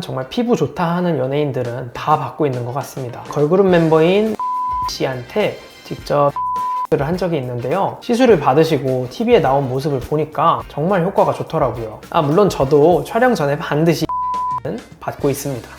정말 피부 좋다 하는 연예인들은 다 받고 있는 것 같습니다. 걸그룹 멤버인 씨한테 직접 를 한 적이 있는데요. 시술을 받으시고 TV에 나온 모습을 보니까 정말 효과가 좋더라고요. 물론 저도 촬영 전에 반드시 받고 있습니다.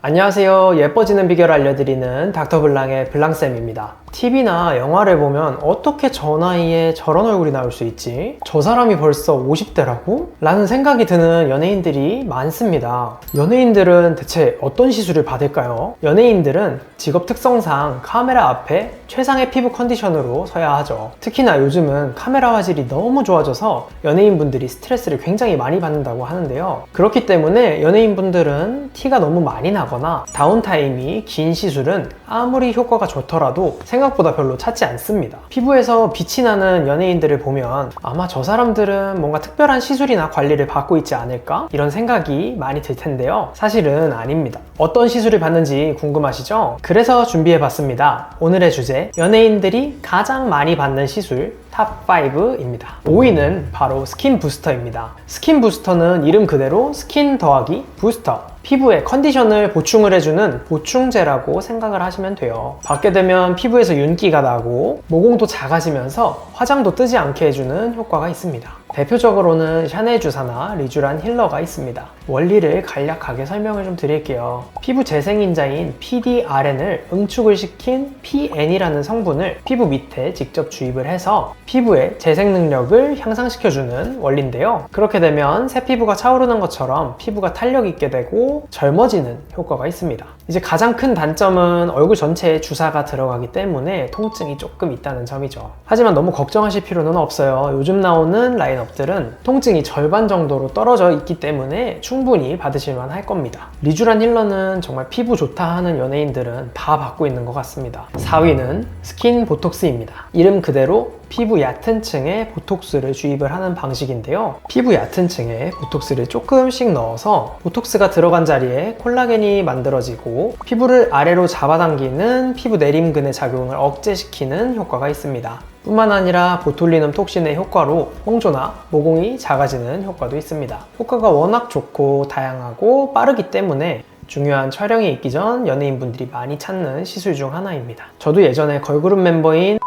안녕하세요. 예뻐지는 비결을 알려드리는 닥터블랑의 블랑쌤입니다. TV나 영화를 보면 어떻게 저 나이에 저런 얼굴이 나올 수 있지? 저 사람이 벌써 50대라고? 라는 생각이 드는 연예인들이 많습니다. 연예인들은 대체 어떤 시술을 받을까요? 연예인들은 직업 특성상 카메라 앞에 최상의 피부 컨디션으로 서야 하죠. 특히나 요즘은 카메라 화질이 너무 좋아져서 연예인분들이 스트레스를 굉장히 많이 받는다고 하는데요. 그렇기 때문에 연예인분들은 티가 너무 많이 나거나 다운타임이 긴 시술은 아무리 효과가 좋더라도 생각보다 별로 찾지 않습니다. 피부에서 빛이 나는 연예인들을 보면 아마 저 사람들은 뭔가 특별한 시술이나 관리를 받고 있지 않을까? 이런 생각이 많이 들 텐데요. 사실은 아닙니다. 어떤 시술을 받는지 궁금하시죠? 그래서 준비해봤습니다. 오늘의 주제, 연예인들이 가장 많이 받는 시술 탑5입니다. 5위는 바로 스킨 부스터입니다. 스킨 부스터는 이름 그대로 스킨 더하기 부스터, 피부의 컨디션을 보충을 해주는 보충제라고 생각을 하시면 돼요. 받게 되면 피부에서 윤기가 나고 모공도 작아지면서 화장도 뜨지 않게 해주는 효과가 있습니다. 대표적으로는 샤넬 주사나 리쥬란 힐러가 있습니다. 원리를 간략하게 설명을 좀 드릴게요. 피부 재생인자인 PDRN을 응축을 시킨 PN이라는 성분을 피부 밑에 직접 주입을 해서 피부의 재생 능력을 향상시켜주는 원리인데요. 그렇게 되면 새 피부가 차오르는 것처럼 피부가 탄력 있게 되고 젊어지는 효과가 있습니다. 이제 가장 큰 단점은 얼굴 전체에 주사가 들어가기 때문에 통증이 조금 있다는 점이죠. 하지만 너무 걱정하실 필요는 없어요. 요즘 나오는 라인업들은 통증이 절반 정도로 떨어져 있기 때문에 충분히 받으실만 할 겁니다. 리쥬란 힐러는 정말 피부 좋다 하는 연예인들은 다 받고 있는 것 같습니다. 4위는 스킨 보톡스입니다. 이름 그대로 피부 얕은 층에 보톡스를 주입을 하는 방식인데요. 피부 얕은 층에 보톡스를 조금씩 넣어서 보톡스가 들어간 자리에 콜라겐이 만들어지고 피부를 아래로 잡아당기는 피부 내림근의 작용을 억제시키는 효과가 있습니다. 뿐만 아니라 보툴리눔 톡신의 효과로 홍조나 모공이 작아지는 효과도 있습니다. 효과가 워낙 좋고 다양하고 빠르기 때문에 중요한 촬영이 있기 전 연예인분들이 많이 찾는 시술 중 하나입니다. 저도 예전에 걸그룹 멤버인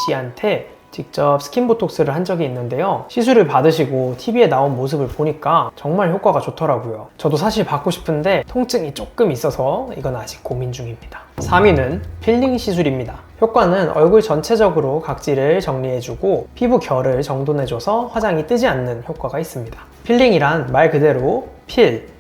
씨한테 직접 스킨 보톡스를 한 적이 있는데요. 시술을 받으시고 TV에 나온 모습을 보니까 정말 효과가 좋더라고요. 저도 사실 받고 싶은데 통증이 조금 있어서 이건 아직 고민 중입니다. 3위는 필링 시술입니다. 효과는 얼굴 전체적으로 각질을 정리해주고 피부 결을 정돈해줘서 화장이 뜨지 않는 효과가 있습니다. 필링이란 말 그대로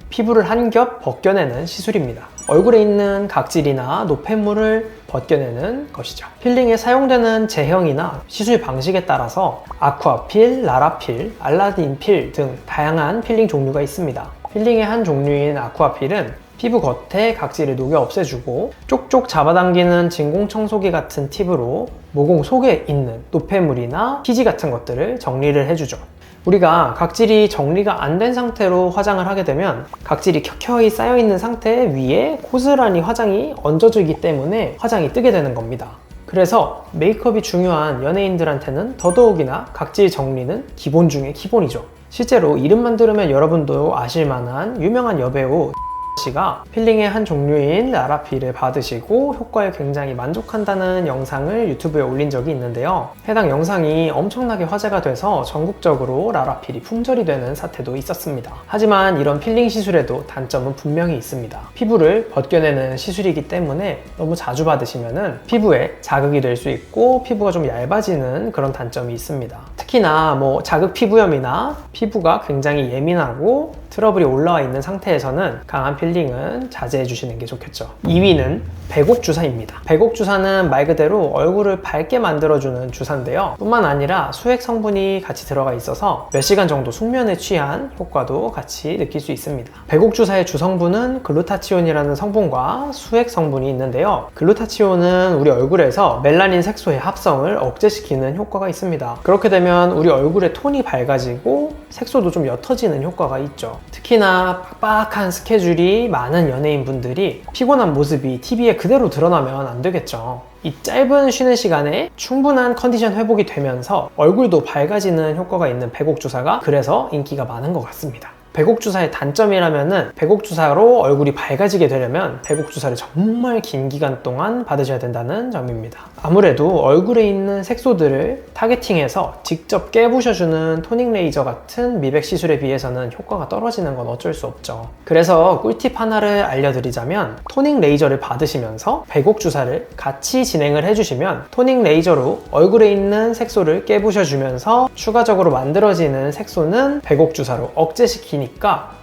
피부를 한 겹 벗겨내는 시술입니다. 얼굴에 있는 각질이나 노폐물을 벗겨내는 것이죠. 필링에 사용되는 제형이나 시술 방식에 따라서 아쿠아필, 라라필, 알라딘필 등 다양한 필링 종류가 있습니다. 필링의 한 종류인 아쿠아필은 피부 겉에 각질을 녹여 없애주고 쪽쪽 잡아당기는 진공청소기 같은 팁으로 모공 속에 있는 노폐물이나 피지 같은 것들을 정리를 해주죠. 우리가 각질이 정리가 안 된 상태로 화장을 하게 되면 각질이 켜켜이 쌓여있는 상태 위에 고스란히 화장이 얹어지기 때문에 화장이 뜨게 되는 겁니다. 그래서 메이크업이 중요한 연예인들한테는 더더욱이나 각질 정리는 기본 중에 기본이죠. 실제로 이름만 들으면 여러분도 아실만한 유명한 여배우 씨가 필링의 한 종류인 라라필을 받으시고 효과에 굉장히 만족한다는 영상을 유튜브에 올린 적이 있는데요. 해당 영상이 엄청나게 화제가 돼서 전국적으로 라라필이 품절이 되는 사태도 있었습니다. 하지만 이런 필링 시술에도 단점은 분명히 있습니다. 피부를 벗겨내는 시술이기 때문에 너무 자주 받으시면은 피부에 자극이 될 수 있고 피부가 좀 얇아지는 그런 단점이 있습니다. 특히나 자극 피부염이나 피부가 굉장히 예민하고 트러블이 올라와 있는 상태에서는 강한 필링은 자제해 주시는 게 좋겠죠. 2위는 배곡 주사입니다. 배곡 주사는 말 그대로 얼굴을 밝게 만들어주는 주사인데요. 뿐만 아니라 수액 성분이 같이 들어가 있어서 몇 시간 정도 숙면에 취한 효과도 같이 느낄 수 있습니다. 배곡 주사의 주성분은 글루타치온이라는 성분과 수액 성분이 있는데요. 글루타치온은 우리 얼굴에서 멜라닌 색소의 합성을 억제시키는 효과가 있습니다. 그렇게 되면 우리 얼굴의 톤이 밝아지고 색소도 좀 옅어지는 효과가 있죠. 특히나 빡빡한 스케줄이 많은 연예인분들이 피곤한 모습이 TV에 그대로 드러나면 안 되겠죠. 이 짧은 쉬는 시간에 충분한 컨디션 회복이 되면서 얼굴도 밝아지는 효과가 있는 배곡 주사가 그래서 인기가 많은 것 같습니다. 배곡주사의 단점이라면은 배곡주사로 얼굴이 밝아지게 되려면 배곡주사를 정말 긴 기간 동안 받으셔야 된다는 점입니다. 아무래도 얼굴에 있는 색소들을 타겟팅해서 직접 깨부셔주는 토닝 레이저 같은 미백 시술에 비해서는 효과가 떨어지는 건 어쩔 수 없죠. 그래서 꿀팁 하나를 알려드리자면 토닝 레이저를 받으시면서 배곡주사를 같이 진행을 해주시면 토닝 레이저로 얼굴에 있는 색소를 깨부셔주면서 추가적으로 만들어지는 색소는 배곡주사로 억제시키니까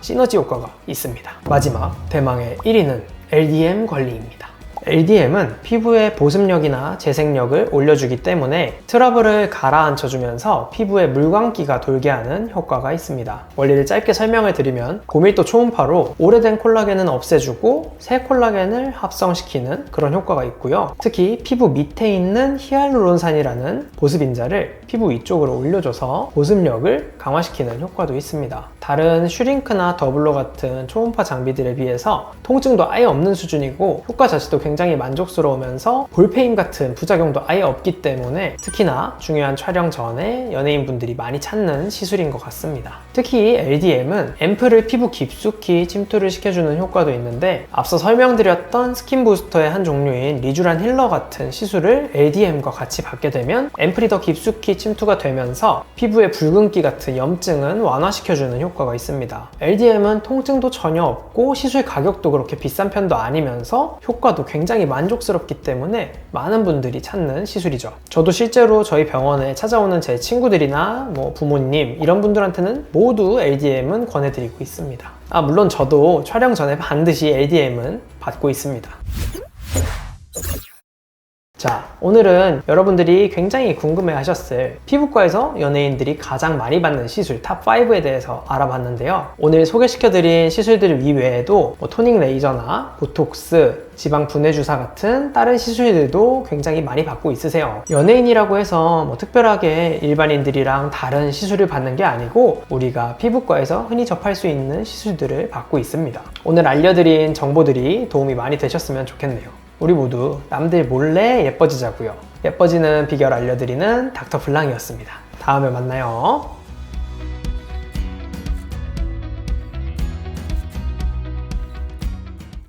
시너지 효과가 있습니다. 마지막 대망의 1위는 LDM 관리입니다. LDM은 피부의 보습력이나 재생력을 올려주기 때문에 트러블을 가라앉혀주면서 피부에 물광기가 돌게 하는 효과가 있습니다. 원리를 짧게 설명을 드리면 고밀도 초음파로 오래된 콜라겐은 없애주고 새 콜라겐을 합성시키는 그런 효과가 있고요. 특히 피부 밑에 있는 히알루론산이라는 보습인자를 피부 위쪽으로 올려줘서 보습력을 강화시키는 효과도 있습니다. 다른 슈링크나 더블러 같은 초음파 장비들에 비해서 통증도 아예 없는 수준이고 효과 자체도 굉장히 만족스러우면서 볼페인 같은 부작용도 아예 없기 때문에 특히나 중요한 촬영 전에 연예인분들이 많이 찾는 시술인 것 같습니다. 특히 LDM은 앰플을 피부 깊숙이 침투를 시켜주는 효과도 있는데 앞서 설명드렸던 스킨 부스터의 한 종류인 리쥬란 힐러 같은 시술을 LDM과 같이 받게 되면 앰플이 더 깊숙이 침투가 되면서 피부의 붉은기 같은 염증은 완화시켜주는 효과가 있습니다. LDM은 통증도 전혀 없고 시술 가격도 그렇게 비싼 편도 아니면서 효과도 굉장히 만족스럽기 때문에 많은 분들이 찾는 시술이죠. 저도 실제로 저희 병원에 찾아오는 제 친구들이나 부모님 이런 분들한테는 모두 LDM은 권해드리고 있습니다. 물론 저도 촬영 전에 반드시 LDM은 받고 있습니다. 자, 오늘은 여러분들이 굉장히 궁금해 하셨을 피부과에서 연예인들이 가장 많이 받는 시술 탑5에 대해서 알아봤는데요. 오늘 소개시켜드린 시술들 이외에도 토닝 레이저나 보톡스, 지방 분해 주사 같은 다른 시술들도 굉장히 많이 받고 있으세요. 연예인이라고 해서 특별하게 일반인들이랑 다른 시술을 받는 게 아니고 우리가 피부과에서 흔히 접할 수 있는 시술들을 받고 있습니다. 오늘 알려드린 정보들이 도움이 많이 되셨으면 좋겠네요. 우리 모두 남들 몰래 예뻐지자고요. 예뻐지는 비결 알려드리는 닥터 블랑이었습니다. 다음에 만나요.